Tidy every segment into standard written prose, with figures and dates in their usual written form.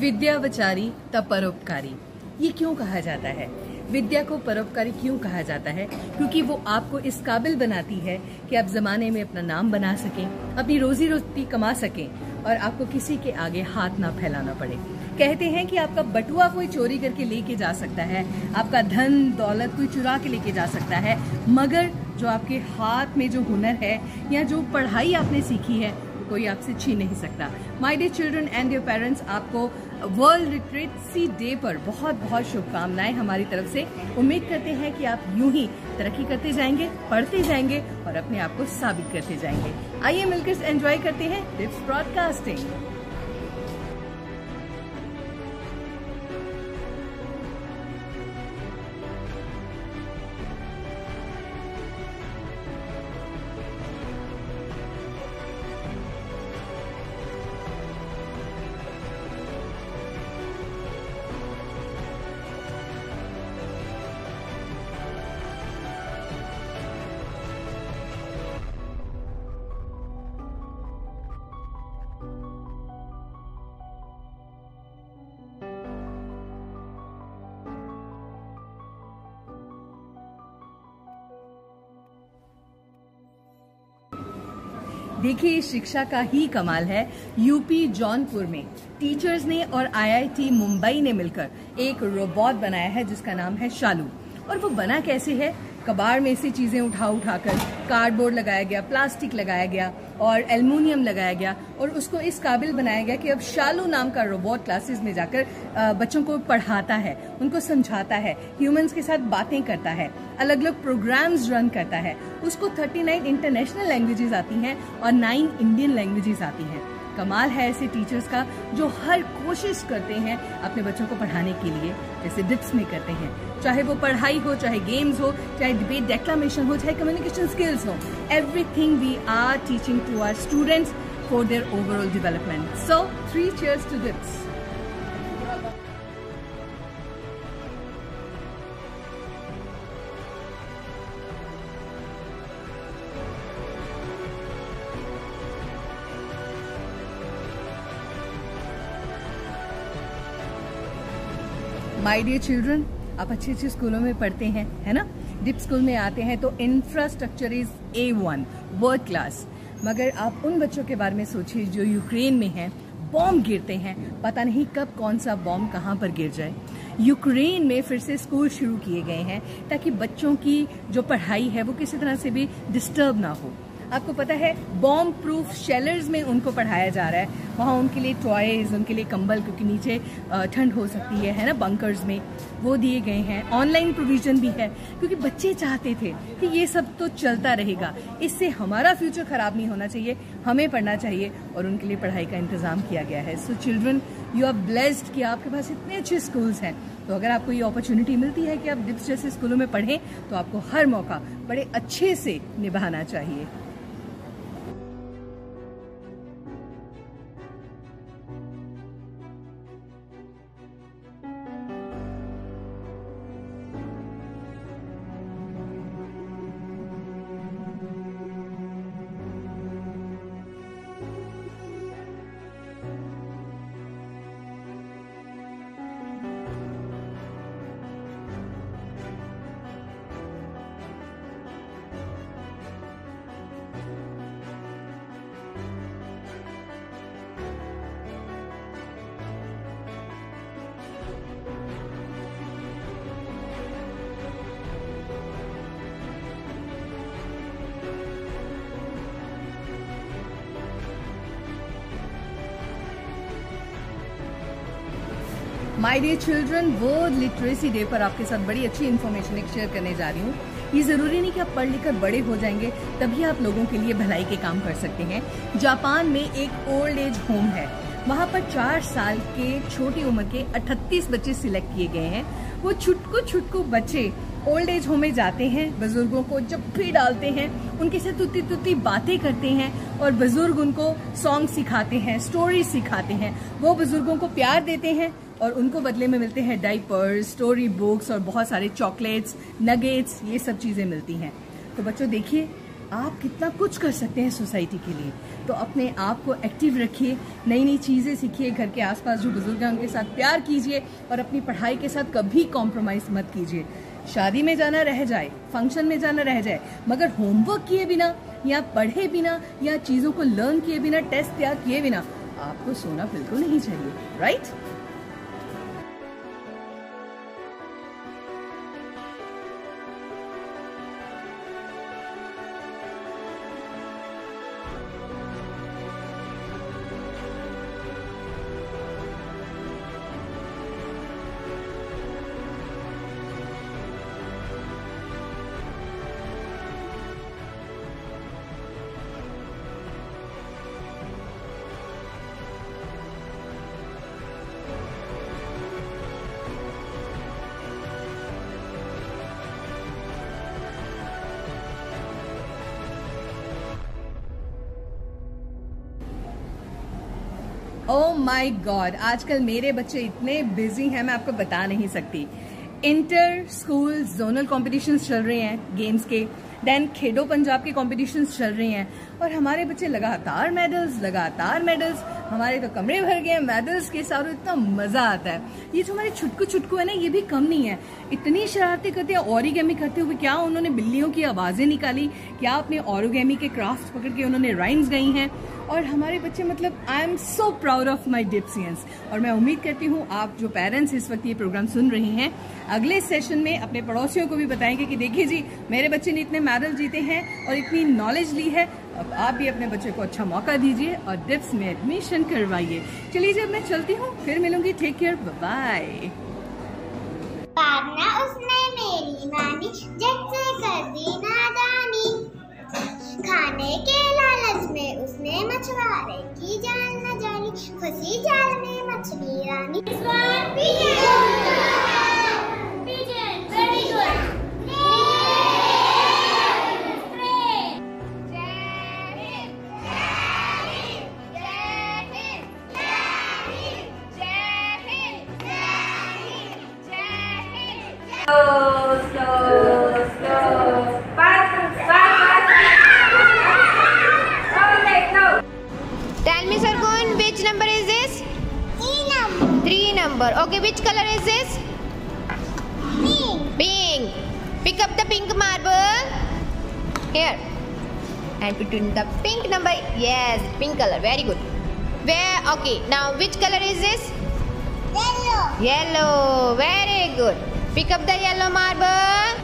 विद्यावचारी त परोपकारी, ये क्यों कहा जाता है? विद्या को परोपकारी क्यों कहा जाता है? क्योंकि वो आपको इस काबिल बनाती है कि आप जमाने में अपना नाम बना सकें, अपनी रोजी रोटी कमा सकें और आपको किसी के आगे हाथ ना फैलाना पड़े। कहते हैं कि आपका बटुआ कोई चोरी करके लेके जा सकता है, आपका धन दौलत कोई चुरा के लेके जा सकता है, मगर जो आपके हाथ में जो हुनर है या जो पढ़ाई आपने सीखी है कोई आपसे छीन नहीं सकता। My dear children and your parents, आपको वर्ल्ड लिटरेसी डे पर बहुत बहुत शुभकामनाएं हमारी तरफ से। उम्मीद करते हैं कि आप यूं ही तरक्की करते जाएंगे, पढ़ते जाएंगे और अपने आप को साबित करते जाएंगे। आइए मिलकर एंजॉय करते हैं डिप्स ब्रॉडकास्टिंग। देखिए, इस शिक्षा का ही कमाल है। यूपी जौनपुर में टीचर्स ने और आईआईटी मुंबई ने मिलकर एक रोबोट बनाया है जिसका नाम है शालू। और वो बना कैसे है? कबाड़ में से चीजें उठाकर कार्डबोर्ड लगाया गया, प्लास्टिक लगाया गया और एल्युमिनियम लगाया गया और उसको इस काबिल बनाया गया कि अब शालू नाम का रोबोट क्लासेस में जाकर बच्चों को पढ़ाता है, उनको समझाता है, ह्यूमंस के साथ बातें करता है, अलग अलग प्रोग्राम्स रन करता है। उसको 39 इंटरनेशनल लैंग्वेजेस आती हैं और 9 इंडियन लैंग्वेजेस आती हैं। कमाल है ऐसे टीचर्स का जो हर कोशिश करते हैं अपने बच्चों को पढ़ाने के लिए, जैसे डिप्स में करते हैं। चाहे वो पढ़ाई हो, चाहे गेम्स हो, चाहे डिबेट डेक्लामेशन हो, चाहे कम्युनिकेशन स्किल्स हो, everything we are teaching to our students for their overall development. So 3 cheers to DIPS. My dear children, आप अच्छे अच्छे स्कूलों में पढ़ते हैं, है ना? डिप्स स्कूल में आते हैं तो infrastructure is A1, world class. मगर आप उन बच्चों के बारे में सोचिए जो यूक्रेन में हैं, बॉम्ब गिरते हैं, पता नहीं कब कौन सा बॉम्ब कहाँ पर गिर जाए। यूक्रेन में फिर से स्कूल शुरू किए गए हैं ताकि बच्चों की जो पढ़ाई है वो किसी तरह से भी डिस्टर्ब ना हो। आपको पता है, बॉम्ब प्रूफ शेलर्स में उनको पढ़ाया जा रहा है। वहाँ उनके लिए टॉयज, उनके लिए कंबल, क्योंकि नीचे ठंड हो सकती है ना, बंकर्स में, वो दिए गए हैं। ऑनलाइन प्रोविजन भी है क्योंकि बच्चे चाहते थे कि ये सब तो चलता रहेगा, इससे हमारा फ्यूचर खराब नहीं होना चाहिए, हमें पढ़ना चाहिए और उनके लिए पढ़ाई का इंतजाम किया गया है। So children, you are blessed कि आपके पास इतने अच्छे स्कूल्स हैं। तो अगर आपको ये अपॉर्चुनिटी मिलती है कि आप डिप्स जैसे स्कूलों में पढ़ें तो आपको हर मौका बड़े अच्छे से निभाना चाहिए। My dear children, world literacy day पर आपके साथ बड़ी अच्छी इन्फॉर्मेशन एक शेयर करने जा रही हूँ। ये जरूरी नहीं कि आप पढ़ लिख कर बड़े हो जाएंगे तभी आप लोगों के लिए भलाई के काम कर सकते हैं। जापान में एक ओल्ड एज होम है, वहाँ पर 4 साल के छोटी उम्र के 38 बच्चे सिलेक्ट किए गए हैं। वो छुटकू बच्चे ओल्ड एज होम में जाते हैं, बुजुर्गों को जप्फी डालते हैं, उनके साथ तुत्ती तुत्ती बातें करते हैं और बुजुर्ग उनको सॉन्ग सिखाते हैं, स्टोरी सिखाते हैं। वो बुजुर्गों को प्यार देते हैं और उनको बदले में मिलते हैं डाइपर्स, स्टोरी बुक्स और बहुत सारे चॉकलेट्स, नगेट्स, ये सब चीज़ें मिलती हैं। तो बच्चों देखिए, आप कितना कुछ कर सकते हैं सोसाइटी के लिए। तो अपने आप को एक्टिव रखिए, नई नई चीज़ें सीखिए, घर के आसपास जो बुजुर्ग हैं उनके साथ प्यार कीजिए और अपनी पढ़ाई के साथ कभी कॉम्प्रोमाइज़ मत कीजिए। शादी में जाना रह जाए, फंक्शन में जाना रह जाए, मगर होमवर्क किए बिना या पढ़े बिना या चीज़ों को लर्न किए बिना, टेस्ट तैयार किए बिना आपको सोना बिल्कुल नहीं चाहिए, राइट? ओह माय गॉड, आजकल मेरे बच्चे इतने बिजी हैं, मैं आपको बता नहीं सकती। इंटर स्कूल जोनल कॉम्पिटिशन्स चल रहे हैं गेम्स के, देन खेडो पंजाब के कॉम्पिटिशन्स चल रहे हैं और हमारे बच्चे लगातार मेडल्स, हमारे तो कमरे भर गए हैं मेडल्स के साथ। इतना मजा आता है। ये जो हमारे छुटकू है ना, ये भी कम नहीं है, इतनी शरारतें करते हैं। ओरिगेमी करते हुए क्या उन्होंने बिल्लियों की आवाजें निकाली, क्या अपने ओरिगेमी के क्राफ्ट पकड़ के उन्होंने राइम्स गाई हैं। और हमारे बच्चे, मतलब I am so proud of my डिप्सियंस। और मैं उम्मीद करती हूँ आप जो पेरेंट्स इस वक्त ये प्रोग्राम सुन रहे हैं, अगले सेशन में अपने पड़ोसियों को भी बताएंगे कि देखिए जी, मेरे बच्चे ने इतने मेडल जीते हैं और इतनी नॉलेज ली है। अब आप भी अपने बच्चे को अच्छा मौका दीजिए और डिप्स में एडमिशन करवाइए। चलिए जब मैं चलती हूँ, फिर मिलूंगी। Take care, bye. उसने मेरी मानी जट से कर दी नादानी, खाने के लालच में उसने मछुआरे की जान न जानी, फंसी जाल में मछली रानी। Tell me, Sargun, which number is this? 3 number. Okay, which color is this? Pink. Pick up the pink marble. Here. And put in the pink number. Yes, pink color. Very good. Where? Okay, now which color is this? Yellow. Very good. Pick up the yellow marble.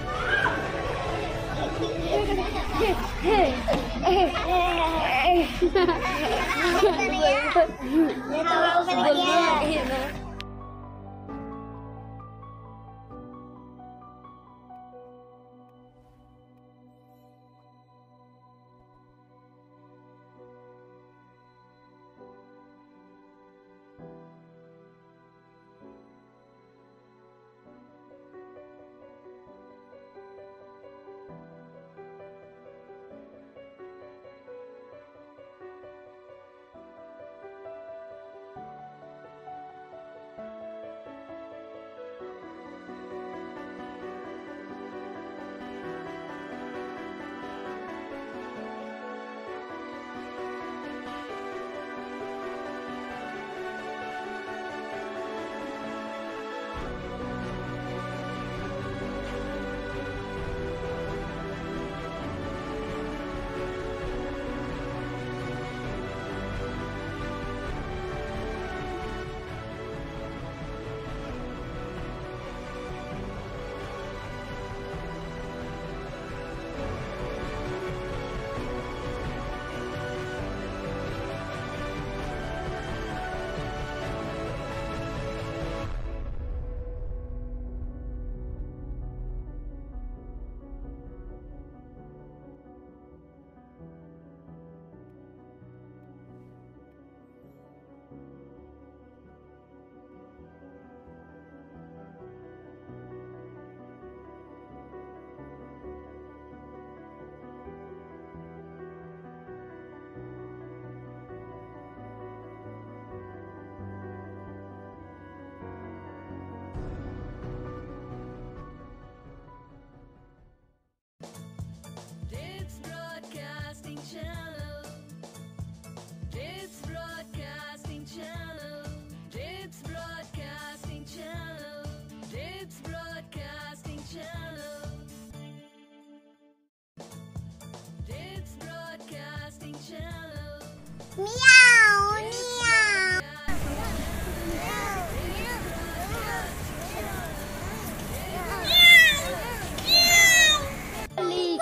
Miao Miao.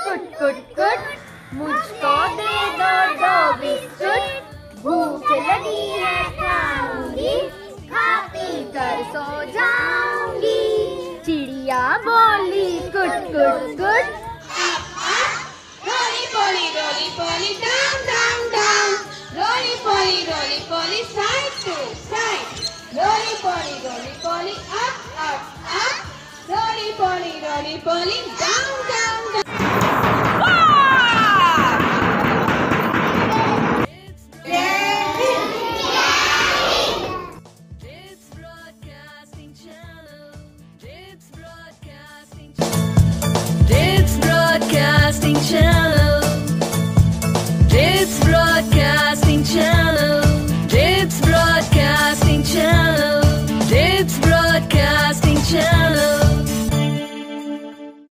कुट कुट कुट, मुझको दे दो दो biscuit, भूख लगी है खाऊंगी, खा पी कर सो जाऊंगी। चिड़िया बोली कुट कुट कुट, roly poly down down down, roly poly side to side, roly poly up up up, roly poly down down down.